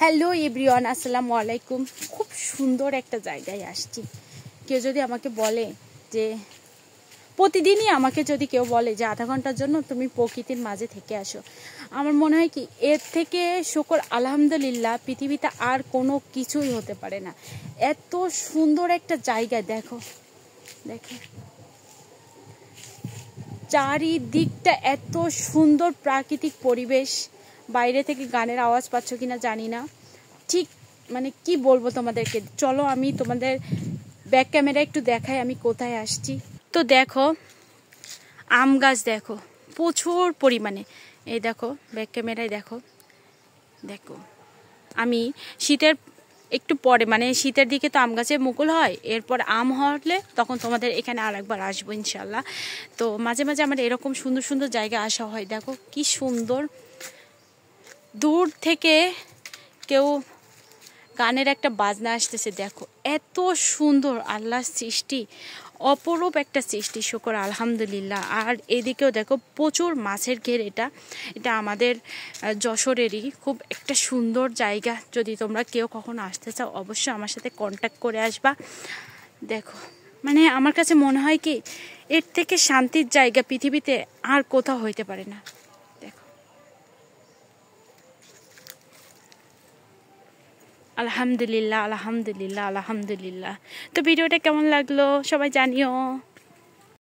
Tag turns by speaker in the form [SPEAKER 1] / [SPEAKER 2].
[SPEAKER 1] Hello everyone, আসসালামু আলাইকুম। খুব সুন্দর একটা জায়গায় আসছি। কেউ যদি আমাকে বলে যে প্রতিদিনই আমাকে যদি কেউ বলে যে আধা ঘন্টার জন্য তুমি প্রকৃতির মাঝে থেকে আসো, আমার মনে হয় কি এর থেকে শুকর আলহামদুলিল্লাহ পৃথিবীতে আর কোনো কিছুই হতে পারে না। এত সুন্দর একটা জায়গা, দেখো দেখো চারিদিকটা এত সুন্দর প্রাকৃতিক পরিবেশ। বাইরে থেকে গানের আওয়াজ পাচ্ছ কিনা জানি না, ঠিক মানে কি বলবো তোমাদেরকে। চলো আমি তোমাদের ব্যাক ক্যামেরা একটু দেখাই আমি কোথায় আসছি। তো দেখো আম গাছ, দেখো প্রচুর পরিমাণে। এই দেখো ব্যাক ক্যামেরায় দেখো দেখো আমি শীতের একটু পরে মানে শীতের দিকে তো আম গাছে মুকুল হয়, এরপর আম হলে তখন তোমাদের এখানে আর একবার আসবো ইনশাল্লাহ। তো মাঝে মাঝে আমার এরকম সুন্দর সুন্দর জায়গা আসা হয়। দেখো কি সুন্দর, দূর থেকে কেউ গানের একটা বাজনা আসতেছে। দেখো এত সুন্দর আল্লাহর সৃষ্টি, অপরূপ একটা সৃষ্টি, শুকর আলহামদুলিল্লাহ। আর এদিকেও দেখো প্রচুর মাছের ঘের। এটা আমাদের যশোরেরই খুব একটা সুন্দর জায়গা। যদি তোমরা কেউ কখনো আসতে চাও অবশ্যই আমার সাথে কন্ট্যাক্ট করে আসবা। দেখো মানে আমার কাছে মনে হয় কি এর থেকে শান্তির জায়গা পৃথিবীতে আর কোথাও হইতে পারে না। আলহামদুলিল্লাহ আলহামদুলিল্লাহ আলহামদুলিল্লাহ। তো ভিডিওটা কেমন লাগলো সবাই জানিও।